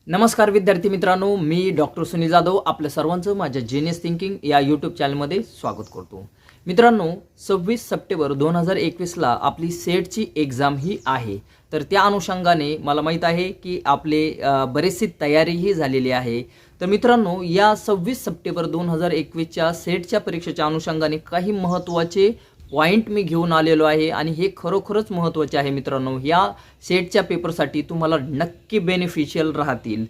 नमस्कार विद्यार्थी मित्रांनो, मी डॉक्टर सुनील जाधव आपल्या सर्वांचं माझ्या जीनियस थिंकिंग या यूट्यूब चॅनलमध्ये स्वागत करतो. मित्रांनो, 26 सप्टेंबर 2021ला आपली सेटची एक्झाम ही आहे. तर त्या अनुषंगाने मला माहीत आहे की आपले बरेचशी तयारीही झालेली आहे. तर मित्रांनो, या 26 सप्टेंबर 2021च्या सेटच्या परीक्षेच्या अनुषंगाने काही महत्त्वाचे पॉइंट मी घेऊन आलेलो आहे आणि हे खरोखरच महत्त्वाचे आहे मित्रांनो. या सेटच्या पेपरसाठी तुम्हाला नक्की बेनिफिशियल राहतील.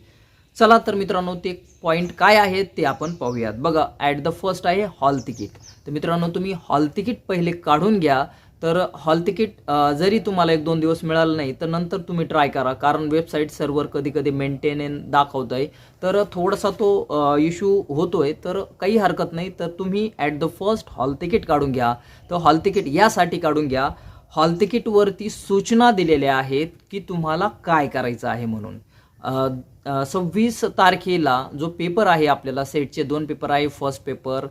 चला तर मित्रांनो, ते पॉइंट काय आहेत ते आपण पाहूयात. बघा, ॲट द फर्स्ट आहे हॉल तिकीट. तर मित्रांनो, तुम्ही हॉल तिकीट पहिले काढून घ्या. तर हॉल तिकीट जरी तुम्हाला 1-2 दिवस मिळालं नाही तर नंतर तुम्ही ट्राय करा, कारण वेबसाईट सर्व्हर कधी कधी मेंटेनन्स दाखवत आहे, तर थोडासा तो इश्यू होतोय. तर काही हरकत नाही. तर तुम्ही at the first hall ticket काढून घ्या. तर हॉल तिकीट यासाठी काढून घ्या, हॉल तिकीटवरती सूचना दिलेल्या आहेत की तुम्हाला काय करायचं आहे म्हणून. 26 तारखेला जो पेपर आहे, आपल्याला सेटचे 2 पेपर आहे. फर्स्ट पेपर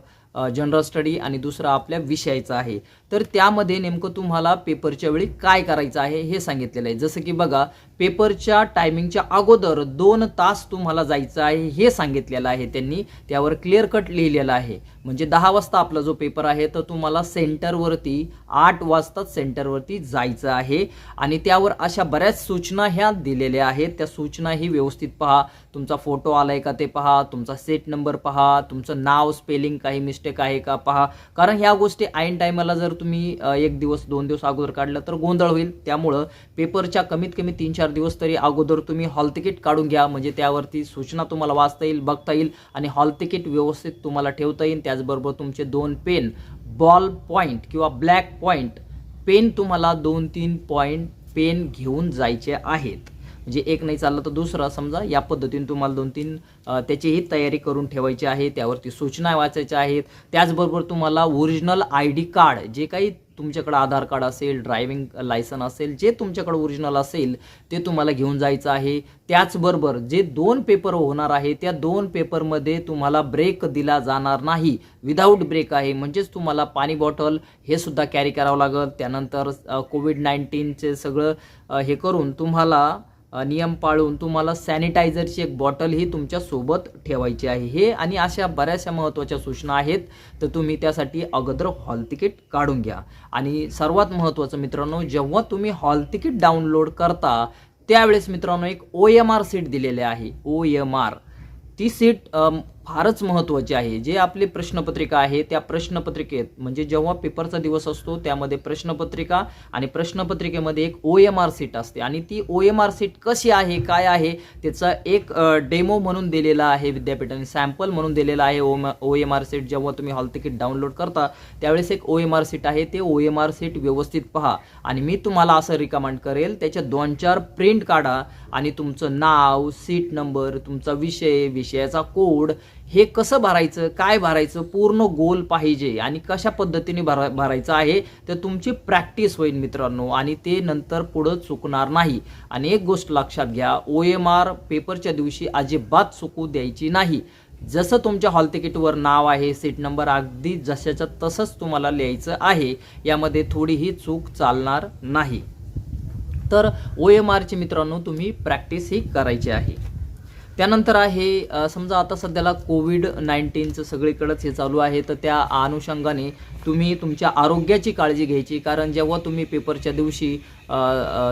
जनरल स्टडी आणि दुसरा आपल्या विषयाचा आहे. तर त्यामध्ये नेमकं तुम्हाला पेपरच्या वेळी काय करायचं आहे हे सांगितलेलं आहे. जसं की बघा, पेपरच्या टायमिंगच्या अगोदर 2 तास तुम्हाला जायचं आहे हे सांगितलेलं आहे त्यांनी. त्यावर क्लिअर कट लिहिलेलं आहे. म्हणजे 10 वाजता आपला जो पेपर आहे तर तुम्हाला सेंटरवरती 8 वाजताच सेंटरवरती जायचं आहे. आणि त्यावर अशा बऱ्याच सूचना ह्या दिलेल्या आहेत. त्या सूचना ही व्यवस्थित पहा. तुमचा फोटो आलाय का ते पहा, तुमचा सेट नंबर पहा, तुमचं नाव स्पेलिंग काही मिस्टेक आहे का पहा. कारण ह्या गोष्टी ऐन टायमाला जर तुम्ही 1 दिवस 2 दिवस अगोदर काढलं तर गोंधळ होईल. त्यामुळं पेपरच्या कमीत कमी 3-4 दिवस तरी अगोदर तुम्ही हॉल तिकीट काढून घ्या. म्हणजे त्यावरती सूचना तुम्हाला वाचता येईल, बघता येईल आणि हॉल तिकीट व्यवस्थित तुम्हाला ठेवता येईल. त्याचबरोबर तुमचे 2 पेन, बॉल पॉईंट किंवा ब्लॅक पॉईंट पेन, तुम्हाला 2-3 पॉईंट पेन घेऊन जायचे आहेत. म्हणजे एक नाही चाललं तर दुसरा, समजा या पद्धतीने तुम्हाला 2-3 त्याचीही तयारी करून ठेवायची आहे. त्यावरती सूचना वाचायच्या आहेत. त्याचबरोबर तुम्हाला ओरिजिनल ID कार्ड, जे काही तुमच्याकडे आधार कार्ड असेल, ड्रायव्हिंग लायसन असेल, जे तुमच्याकडे ओरिजिनल असेल ते तुम्हाला घेऊन जायचं आहे. त्याचबरोबर जे 2 पेपर होणार आहे त्या 2 पेपरमध्ये तुम्हाला ब्रेक दिला जाणार नाही, विदाऊट ब्रेक आहे. म्हणजेच तुम्हाला पाणी बॉटल हे सुद्धा कॅरी करावं लागेल. त्यानंतर कोविड-19चे सगळं हे करून तुम्हाला नियम पाळून तुम्हाला सॅनिटायझरची एक बॉटलही तुमच्या सोबत ठेवायची आहे. हे आणि अशा बऱ्याचशा महत्त्वाच्या सूचना आहेत. तर तुम्ही त्यासाठी अगोदर हॉल तिकीट काढून घ्या. आणि सर्वात महत्त्वाचं मित्रांनो, जेव्हा तुम्ही हॉल तिकीट डाउनलोड करता त्यावेळेस मित्रांनो एक OMR सीट दिलेली आहे. OMR ती सीट फारच महत्त्वाची आहे. जे आपली प्रश्नपत्रिका आहे त्या प्रश्नपत्रिकेत, म्हणजे जेव्हा पेपरचा दिवस असतो त्यामध्ये प्रश्नपत्रिका आणि प्रश्नपत्रिकेमध्ये एक OMR सीट असते. आणि ती OMR सीट कशी आहे, काय आहे, त्याचा एक डेमो म्हणून दिलेला आहे विद्यापीठाने, सॅम्पल म्हणून दिलेला आहे. OMR सीट जेव्हा तुम्ही हॉल तिकीट डाउनलोड करता त्यावेळेस एक OMR सीट आहे. ते OMR सीट व्यवस्थित पहा. आणि मी तुम्हाला असं रिकमेंड करेल, त्याच्या 2-4 प्रिंट काढा आणि तुमचं नाव, सीट नंबर, तुमचा विषय, विषयाचा कोड, हे कसं भरायचं, काय भरायचं, पूर्ण गोल पाहिजे आणि कशा पद्धतीने भरायचं आहे. तर तुमची प्रॅक्टिस होईल मित्रांनो आणि ते नंतर पुढं चुकणार नाही. आणि एक गोष्ट लक्षात घ्या, OMR पेपरच्या दिवशी अजिबात चुकू द्यायची नाही. जसं तुमच्या हॉल तिकीटवर नाव आहे, सीट नंबर अगदी जशाच्या तसंच तुम्हाला लिहायचं आहे. यामध्ये थोडीही चूक चालणार नाही. तर OMRची मित्रांनो तुम्ही प्रॅक्टिस ही करायची आहे. त्यानंतर आहे समजा आता सध्याला कोविड-19चं सगळीकडेच हे चालू आहे. तर त्या अनुषंगाने तुम्ही तुमच्या आरोग्याची काळजी घ्यायची. कारण जेव्हा तुम्ही पेपरच्या दिवशी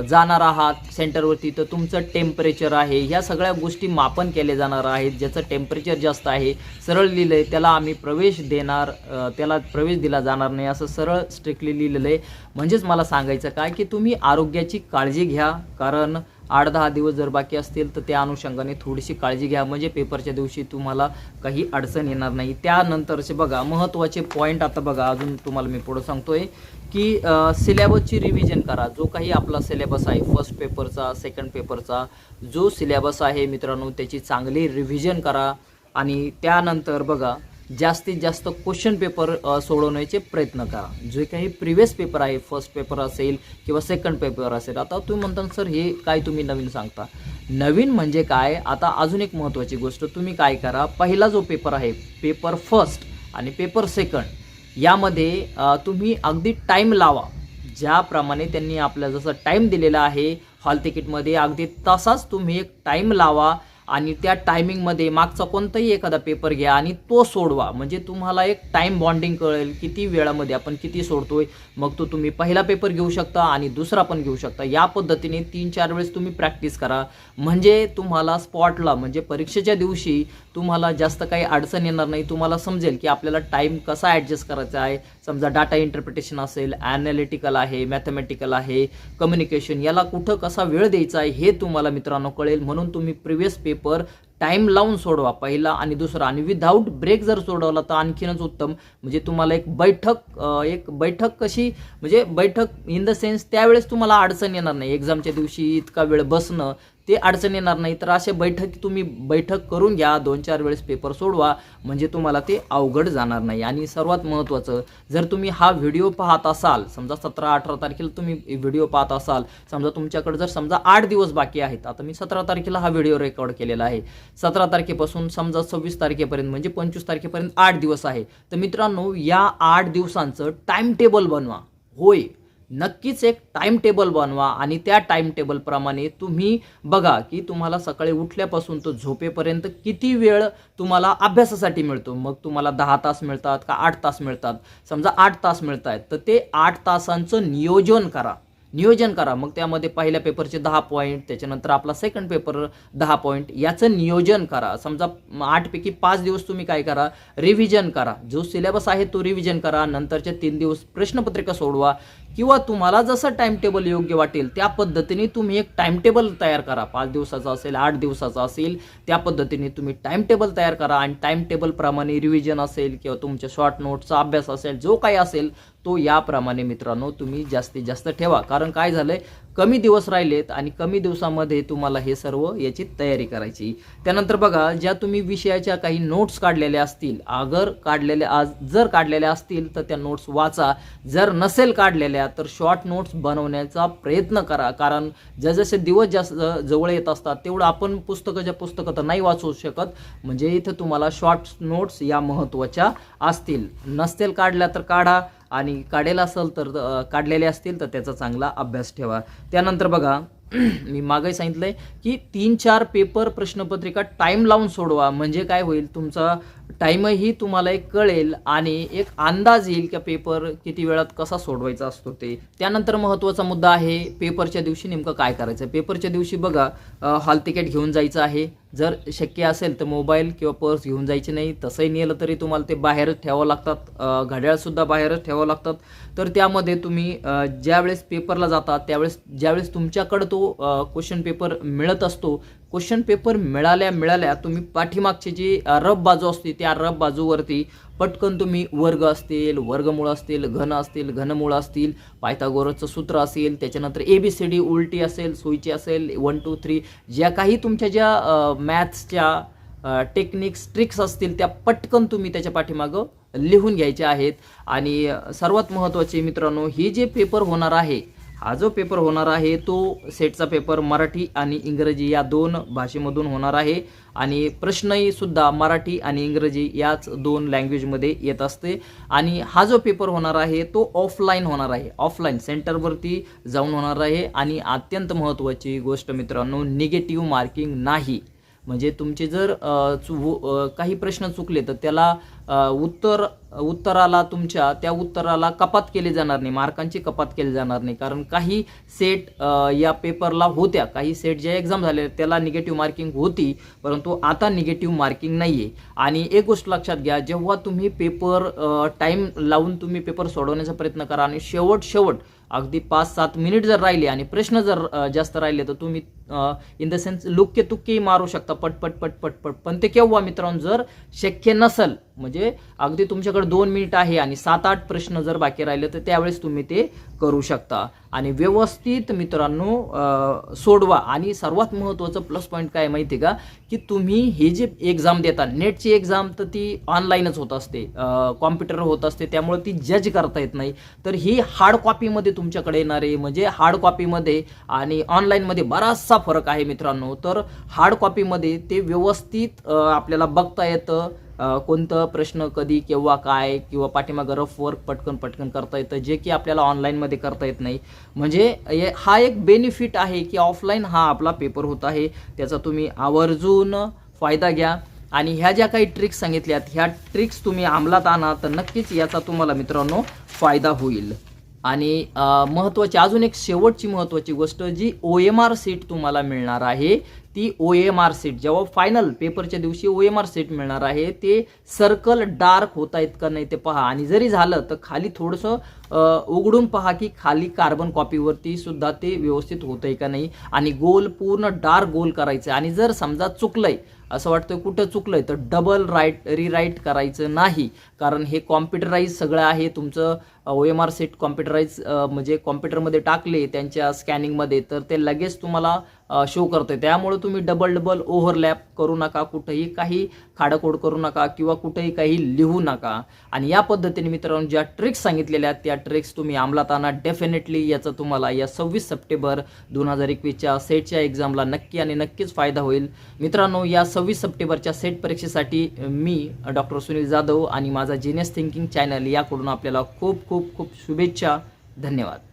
जाणार आहात सेंटरवरती तर तुमचं टेम्परेचर आहे, ह्या सगळ्या गोष्टी मापन केले जाणार आहेत. ज्याचं टेम्परेचर जास्त आहे, सरळ लिहिलं आहे, त्याला आम्ही त्याला प्रवेश दिला जाणार नाही, असं सरळ स्ट्रिक्टली लिहिलेलं आहे. म्हणजेच मला सांगायचं काय की तुम्ही आरोग्याची काळजी घ्या. कारण 8-10 दिवस जर बाकी असतील तर त्या अनुषंगाने थोडीशी काळजी घ्या, म्हणजे पेपरच्या दिवशी तुम्हाला काही अडचण येणार नाही. त्यानंतरचे बघा महत्त्वाचे पॉईंट, आता बघा अजून तुम्हाला मी पुढं सांगतोय की सिलेबसची रिव्हिजन करा. जो काही आपला सिलेबस आहे, फर्स्ट पेपरचा, सेकंड पेपरचा जो सिलेबस आहे मित्रांनो, त्याची चांगली रिव्हिजन करा. आणि त्यानंतर बघा, जास्तीत जास्त क्वेश्चन पेपर सोडवण्याचे प्रयत्न करा. जे काही प्रिव्हियस पेपर आहे, फर्स्ट पेपर असेल किंवा सेकंड पेपर असेल. आता तुम्ही म्हणता सर हे काय तुम्ही नवीन सांगता. नवीन म्हणजे काय, आता अजून एक महत्त्वाची गोष्ट, तुम्ही काय करा, पहिला जो पेपर आहे, पेपर फर्स्ट आणि पेपर सेकंड, यामध्ये तुम्ही अगदी टाईम लावा. ज्याप्रमाणे त्यांनी आपल्याला जसं टाईम दिलेला आहे हॉल तिकीटमध्ये, अगदी तसाच तुम्ही एक टाईम लावा. आणि त्या टायमिंगमध्ये मागचा कोणताही एखादा पेपर घ्या आणि तो सोडवा. म्हणजे तुम्हाला एक टाईम बॉन्डिंग कळेल किती वेळामध्ये आपण किती सोडतोय. मग तो तुम्ही पहिला पेपर घेऊ शकता आणि दुसरा पण घेऊ शकता. या पद्धतीने 3-4 वेळेस तुम्ही प्रॅक्टिस करा. म्हणजे तुम्हाला स्पॉटला म्हणजे परीक्षेच्या दिवशी तुम्हाला जास्त काही अडचण येणार नाही. तुम्हाला समजेल की आपल्याला टाईम कसा ॲडजस्ट करायचा आहे. समजा डाटा इंटरप्रिटेशन असेल, ॲनालिटिकल आहे, मॅथमॅटिकल आहे, कम्युनिकेशन, याला कुठं कसा वेळ द्यायचा आहे हे तुम्हाला मित्रांनो कळेल. म्हणून तुम्ही प्रिव्हियस पेपर टाईम लावून सोडवा, पहिला आणि दुसरा, आणि विदाऊट ब्रेक जर सोडवला तर आणखीनच उत्तम. म्हणजे तुम्हाला एक बैठक कशी, म्हणजे बैठक इन द सेन्स त्यावेळेस तुम्हाला अडचण येणार नाही. एक्झामच्या दिवशी इतका वेळ बसणं ते अडचण येणार नाही. तर असे तुम्ही बैठक करून घ्या, 2-4 वेळेस पेपर सोडवा, म्हणजे तुम्हाला ते अवघड जाणार नाही. आणि सर्वात महत्त्वाचं, जर तुम्ही हा व्हिडिओ पाहत असाल, समजा 17-18 तारखेला तुम्ही व्हिडिओ पाहत असाल, समजा तुमच्याकडे जर समजा 8 दिवस बाकी आहेत, आता मी 17 तारखेला हा व्हिडिओ रेकॉर्ड केलेला आहे, 17 तारखेपासून समजा 26 तारखेपर्यंत म्हणजे 25 तारखेपर्यंत 8 दिवस आहे. तर मित्रांनो, या 8 दिवसांचं टाइम टेबल बनवा. होय, नक्कीच एक टाइम टेबल बनवा आणि त्या टाइम टेबलप्रमाणे तुम्ही बघा की तुम्हाला सकाळी उठल्यापासून तो झोपेपर्यंत किती वेळ तुम्हाला अभ्यासासाठी मिळतो. मग तुम्हाला 10 तास मिळतात का 8 तास मिळतात. समजा 8 तास मिळत आहेत तर ते 8 तासांचं नियोजन करा. मग त्यामध्ये पहिल्या पेपरचे 10 पॉईंट, त्याच्यानंतर आपला सेकंड पेपर 10 पॉईंट, याचं नियोजन करा. समजा 8 पैकी 5 दिवस तुम्ही काय करा, रिव्हिजन करा. जो सिलेबस आहे तो रिव्हिजन करा. नंतरचे 3 दिवस प्रश्नपत्रिका सोडवा, किंवा तुम्हाला जसं टाइम टेबल योग्य वाटेल त्या पद्धतीने तुम्ही एक टाइम टेबल तयार करा. 5 दिवसाचा असेल, 8 दिवसाचा असेल, त्या पद्धतीने तुम्ही टाइम टेबल तयार करा. आणि टाइम टेबलप्रमाणे रिव्हिजन असेल किंवा तुमच्या शॉर्ट नोट्सचा अभ्यास असेल, जो काही असेल तो याप्रमाणे मित्रांनो तुम्ही जास्तीत जास्त ठेवा. कारण काय झालंय, कमी दिवस राहिलेत आणि कमी दिवसामध्ये तुम्हाला हे सर्व याची तयारी करायची. त्यानंतर बघा, ज्या तुम्ही विषयाच्या काही नोट्स काढलेल्या असतील, जर काढलेल्या असतील तर त्या नोट्स वाचा. जर नसेल काढलेल्या तर शॉर्ट नोट्स बनवण्याचा प्रयत्न करा. कारण जसजसे दिवस जास्त जवळ येत असतात तेवढं आपण पुस्तकं तर नाही वाचू शकत. म्हणजे इथं तुम्हाला शॉर्ट नोट्स या महत्त्वाच्या असतील. नसतील काढल्या तर काढा, आणि काढलेले असतील तर त्याचा चांगला अभ्यास ठेवा. त्यानंतर बघा, मी मागे सांगितलंय की 3-4 पेपर प्रश्नपत्रिका टाइम लावून सोडवा. म्हणजे काय होईल, तुमचा टाईमही तुम्हाला एक कळेल आणि एक अंदाज येईल की पेपर किती वेळात कसा सोडवायचा असतो ते. त्यानंतर महत्त्वाचा मुद्दा आहे, पेपरच्या दिवशी नेमकं काय करायचं. पेपरच्या दिवशी बघा, हॉल तिकीट घेऊन जायचं आहे. जर शक्य असेल तर मोबाईल किंवा पर्स घेऊन जायची नाही. तसंही नेलं तरी तुम्हाला ते बाहेरच ठेवावं लागतात, घड्याळसुद्धा बाहेरच ठेवावं लागतात. तर त्यामध्ये तुम्ही ज्यावेळेस पेपरला जाता त्यावेळेस ज्यावेळेस तुमच्याकडं तो क्वेश्चन पेपर मिळत असतो, क्वेश्चन पेपर मिळाल्या तुम्ही पाठीमागची जी रफ बाजू असते त्या रफ बाजूवरती पटकन तुम्ही वर्ग असतील, वर्गमूळ असतील, घन असतील, घनमूळ असतील, पायथागोरसचं सूत्र असेल, त्याच्यानंतर ABCD उलटी असेल, सुईची असेल, 1 2 3, ज्या काही तुमच्या ज्या मॅथ्सच्या ट्रिक्स असतील त्या पटकन तुम्ही त्याच्या पाठीमागं लिहून घ्यायच्या आहेत. आणि सर्वात महत्त्वाचे मित्रांनो, ही जे पेपर होणार आहे, हा जो पेपर होणार आहे तो सेटचा पेपर मराठी आणि इंग्रजी या 2 भाषेमधून होणार आहे. आणि प्रश्नही सुद्धा मराठी आणि इंग्रजी याच 2 लँग्वेजमध्ये येत असते. आणि हा जो पेपर होणार आहे तो ऑफलाईन होणार आहे, ऑफलाईन सेंटरवरती जाऊन होणार आहे. आणि अत्यंत महत्त्वाची गोष्ट मित्रांनो, निगेटिव्ह मार्किंग नाही. म्हणजे तुमचे जर काही प्रश्न चुकले तर त्याला उत्तराला तुमच्या त्या उत्तराला कपात केली जाणार नाही, मार्कांची कपात केली जाणार नाही. कारण काही सेट या पेपरला होत्या, काही सेट ज्या एक्झाम झाले त्याला निगेटिव्ह मार्किंग होती, परंतु आता निगेटिव्ह मार्किंग नाही आहे. आणि एक गोष्ट लक्षात घ्या, जेव्हा तुम्ही पेपर टाईम लावून तुम्ही पेपर सोडवण्याचा प्रयत्न करा आणि शेवट अगदी 5-7 मिनिट जर राहिले आणि प्रश्न जर जास्त राहिले तर तुम्ही इन द सेन्स लुक्के तुक्के मारू शकता पट. पण ते केव्हा मित्रांनो, जर शक्य नसेल, म्हणजे अगदी तुमच्याकडे 2 मिनिट आहे आणि 7-8 प्रश्न जर बाकी राहिले तर त्यावेळेस तुम्ही ते करू शकता. आणि व्यवस्थित मित्रांनो सोडवा. आणि सर्वात महत्त्वाचं प्लस पॉईंट काय माहिती आहे का, की तुम्ही हे जे एक्झाम देता, नेटची एक्झाम तर ती ऑनलाईनच होत असते, कॉम्प्युटरवर होत असते, त्यामुळे ती जज करता येत नाही. तर ही हार्ड कॉपीमध्ये तुमच्याकडे येणार आहे. म्हणजे हार्ड कॉपीमध्ये आणि ऑनलाईनमध्ये बराचसा फरक आहे मित्रांनो. तर हार्ड कॉपीमध्ये ते व्यवस्थित आपल्याला बघता येतं, कोणतं प्रश्न कधी केव्हा काय, किंवा पाठीमागं रफ वर्क पटकन करता येतं, जे की आपल्याला ऑनलाईनमध्ये करता येत नाही. म्हणजे हा एक बेनिफिट आहे की ऑफलाईन हा आपला पेपर होत आहे, त्याचा तुम्ही आवर्जून फायदा घ्या. आणि ह्या ज्या काही ट्रिक्स सांगितल्यात ह्या ट्रिक्स तुम्ही अंमलात आणा तर नक्कीच याचा तुम्हाला मित्रांनो फायदा होईल. आणि महत्त्वाची अजून एक शेवटची महत्त्वाची गोष्ट जी OMR सीट तुम्हाला मिळणार आहे, ती OMR सीट जेव्हा फायनल पेपरच्या दिवशी OMR सीट मिळणार आहे, ते सर्कल डार्क होत आहेत का नाही ते पहा. आणि जरी झालं तर खाली थोडंसं उघडून पहा की खाली कार्बन कॉपीवरती सुद्धा ते व्यवस्थित होतंय का नाही. आणि गोल पूर्ण डार्क गोल करायचं. आणि जर समजा चुकलंय, असं वाटतं कुठं चुकलंय, तर डबल रिराईट करायचं नाही. कारण हे कॉम्प्युटराईज सगळं आहे तुमचं. OMR सीट कॉम्प्युटराईज म्हणजे कॉम्प्युटरमध्ये टाकले त्यांच्या स्कॅनिंगमध्ये तर ते लगेच तुम्हाला शो करते. त्यामुळे तुम्ही डबल ओव्हरलॅप करू नका, कुठेही काही खाडखोड करू नका किंवा कुठेही काही लिहू नका. आणि या पद्धतीने मित्रांनो ज्या ट्रिक्स सांगितलेल्या आहेत त्या ट्रिक्स तुम्ही अंमलात आणा. डेफिनेटली याचा तुम्हाला या 26 सप्टेंबर 2021च्या सेटच्या एक्झामला नक्की आणि नक्कीच फायदा होईल. मित्रांनो या 26 सप्टेंबरच्या सेट परीक्षेसाठी मी डॉक्टर सुनील जाधव आणि माझा जीनियस थिंकिंग चॅनल याकडून आपल्याला खूप खूप खूप शुभेच्छा. धन्यवाद.